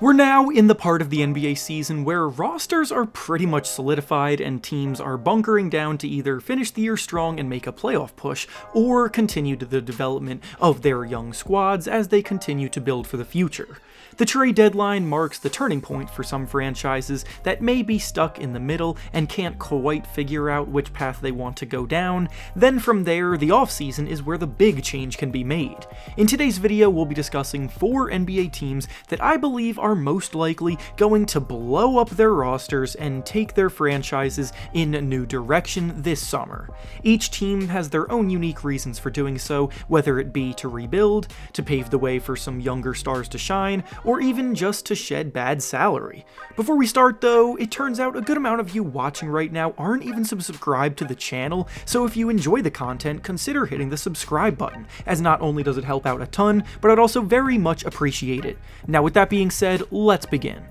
We're now in the part of the NBA season where rosters are pretty much solidified and teams are bunkering down to either finish the year strong and make a playoff push, or continue to the development of their young squads as they continue to build for the future. The trade deadline marks the turning point for some franchises that may be stuck in the middle and can't quite figure out which path they want to go down. Then from there, the offseason is where the big change can be made. In today's video, we'll be discussing 4 NBA teams that I believe are most likely going to blow up their rosters and take their franchises in a new direction this summer. Each team has their own unique reasons for doing so, whether it be to rebuild, to pave the way for some younger stars to shine, or even just to shed bad salary. Before we start though, it turns out a good amount of you watching right now aren't even subscribed to the channel, so if you enjoy the content, consider hitting the subscribe button, as not only does it help out a ton, but I'd also very much appreciate it. Now with that being said, let's begin.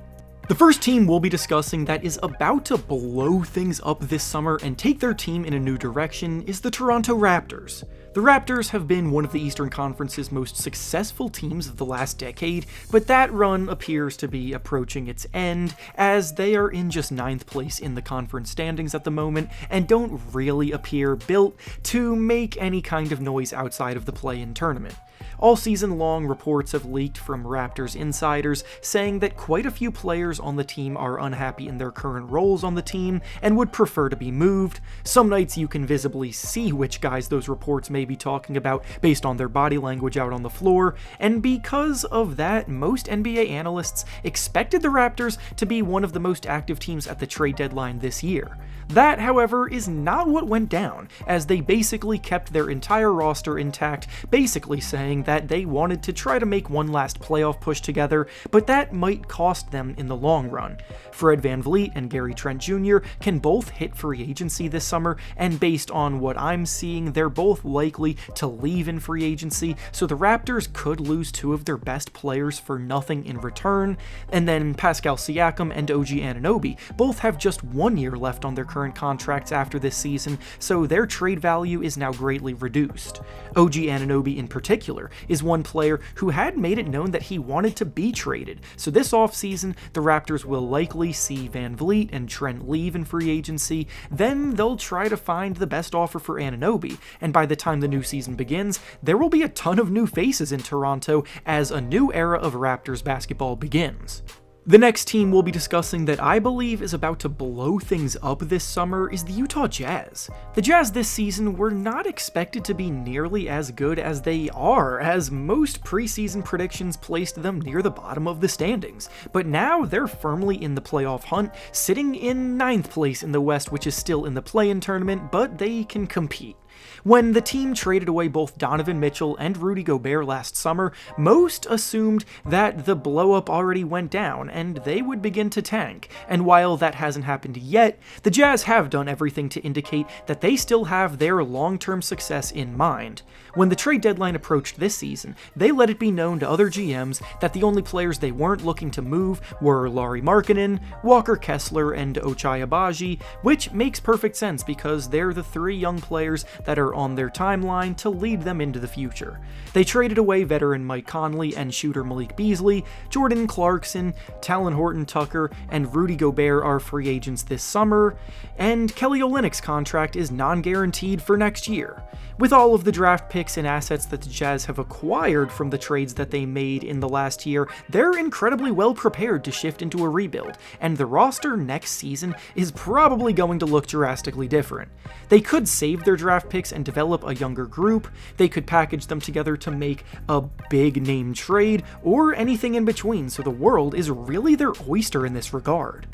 The first team we'll be discussing that is about to blow things up this summer and take their team in a new direction is the Toronto Raptors. The Raptors have been one of the Eastern Conference's most successful teams of the last decade, but that run appears to be approaching its end, as they are in just 9th place in the conference standings at the moment and don't really appear built to make any kind of noise outside of the play-in tournament. All season long, reports have leaked from Raptors insiders saying that quite a few players on the team are unhappy in their current roles on the team and would prefer to be moved. Some nights you can visibly see which guys those reports may be talking about based on their body language out on the floor, and because of that, most NBA analysts expected the Raptors to be one of the most active teams at the trade deadline this year. That, however, is not what went down, as they basically kept their entire roster intact, basically saying that they wanted to try to make one last playoff push together, but that might cost them in the long run. Fred VanVleet and Gary Trent Jr. can both hit free agency this summer, and based on what I'm seeing, they're both likely to leave in free agency, so the Raptors could lose 2 of their best players for nothing in return. And then Pascal Siakam and OG Anunoby both have just 1 year left on their current contracts after this season, so their trade value is now greatly reduced. OG Anunoby in particular is one player who had made it known that he wanted to be traded, so this offseason the Raptors will likely see VanVleet and Trent leave in free agency, then they'll try to find the best offer for Anunoby, and by the time the new season begins, there will be a ton of new faces in Toronto as a new era of Raptors basketball begins. The next team we'll be discussing that I believe is about to blow things up this summer is the Utah Jazz. The Jazz this season were not expected to be nearly as good as they are, as most preseason predictions placed them near the bottom of the standings, but now they're firmly in the playoff hunt, sitting in 9th place in the West, which is still in the play-in tournament, but they can compete. When the team traded away both Donovan Mitchell and Rudy Gobert last summer, most assumed that the blow-up already went down and they would begin to tank, and while that hasn't happened yet, the Jazz have done everything to indicate that they still have their long-term success in mind. When the trade deadline approached this season, they let it be known to other GMs that the only players they weren't looking to move were Lauri Markkanen, Walker Kessler, and Ochai Agbaji, which makes perfect sense because they're the 3 young players that are on their timeline to lead them into the future. They traded away veteran Mike Conley and shooter Malik Beasley, Jordan Clarkson, Talon Horton-Tucker, and Rudy Gobert are free agents this summer, and Kelly Olynyk's contract is non-guaranteed for next year. With all of the draft picks and assets that the Jazz have acquired from the trades that they made in the last year, they're incredibly well prepared to shift into a rebuild, and the roster next season is probably going to look drastically different. They could save their draft picks and develop a younger group, they could package them together to make a big name trade, or anything in between, so the world is really their oyster in this regard.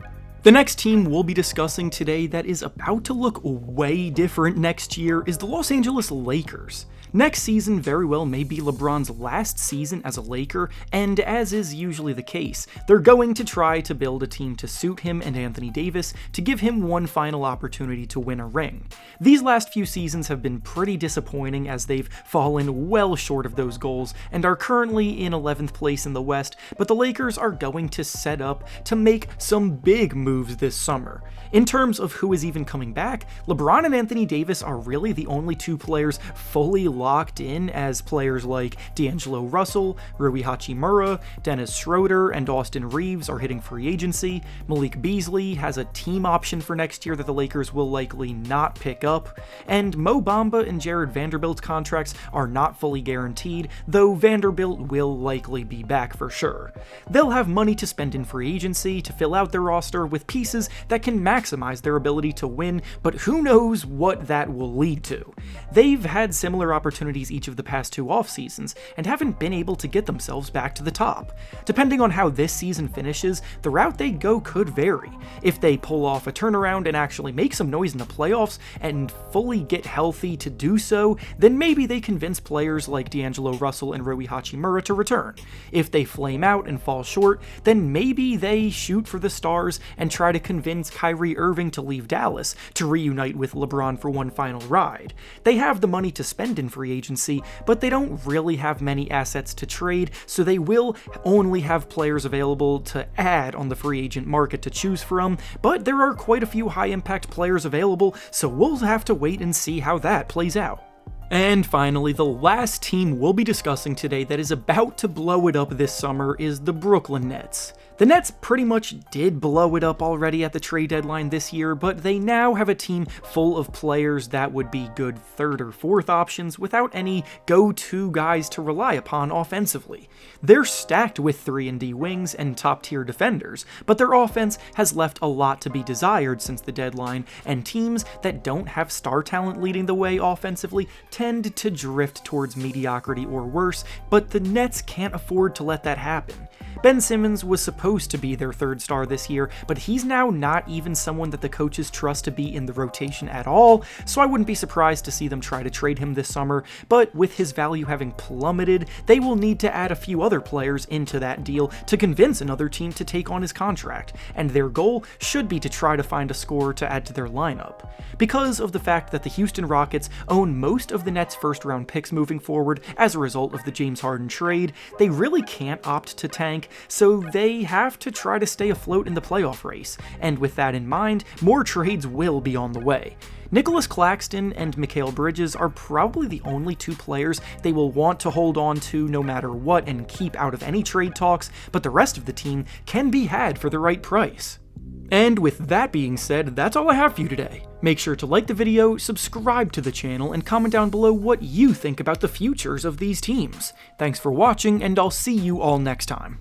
The next team we'll be discussing today that is about to look way different next year is the Los Angeles Lakers. Next season very well may be LeBron's last season as a Laker, and as is usually the case, they're going to try to build a team to suit him and Anthony Davis to give him one final opportunity to win a ring. These last few seasons have been pretty disappointing as they've fallen well short of those goals and are currently in 11th place in the West, but the Lakers are going to set up to make some big moves this summer. In terms of who is even coming back, LeBron and Anthony Davis are really the only 2 players fully locked locked in, as players like D'Angelo Russell, Rui Hachimura, Dennis Schroeder, and Austin Reeves are hitting free agency. Malik Beasley has a team option for next year that the Lakers will likely not pick up, and Mo Bamba and Jared Vanderbilt's contracts are not fully guaranteed, though Vanderbilt will likely be back for sure. They'll have money to spend in free agency to fill out their roster with pieces that can maximize their ability to win, but who knows what that will lead to. They've had similar opportunities each of the past 2 off seasons and haven't been able to get themselves back to the top. Depending on how this season finishes, the route they go could vary. If they pull off a turnaround and actually make some noise in the playoffs and fully get healthy to do so, then maybe they convince players like D'Angelo Russell and Rui Hachimura to return. If they flame out and fall short, then maybe they shoot for the stars and try to convince Kyrie Irving to leave Dallas to reunite with LeBron for one final ride. They have the money to spend in free agency, but they don't really have many assets to trade, so they will only have players available to add on the free agent market to choose from, but there are quite a few high-impact players available, so we'll have to wait and see how that plays out. And finally, the last team we'll be discussing today that is about to blow it up this summer is the Brooklyn Nets. The Nets pretty much did blow it up already at the trade deadline this year, but they now have a team full of players that would be good third or fourth options without any go-to guys to rely upon offensively. They're stacked with 3-and-D wings and top-tier defenders, but their offense has left a lot to be desired since the deadline, and teams that don't have star talent leading the way offensively tend to drift towards mediocrity or worse, but the Nets can't afford to let that happen. Ben Simmons was supposed to be their third star this year, but he's now not even someone that the coaches trust to be in the rotation at all, so I wouldn't be surprised to see them try to trade him this summer, but with his value having plummeted, they will need to add a few other players into that deal to convince another team to take on his contract, and their goal should be to try to find a scorer to add to their lineup. Because of the fact that the Houston Rockets own most of the Nets' first-round picks moving forward as a result of the James Harden trade, they really can't opt to tank, so they have to try to stay afloat in the playoff race, and with that in mind, more trades will be on the way. Nicholas Claxton and Mikal Bridges are probably the only 2 players they will want to hold on to no matter what and keep out of any trade talks, but the rest of the team can be had for the right price. And with that being said, that's all I have for you today. Make sure to like the video, subscribe to the channel, and comment down below what you think about the futures of these teams. Thanks for watching, and I'll see you all next time.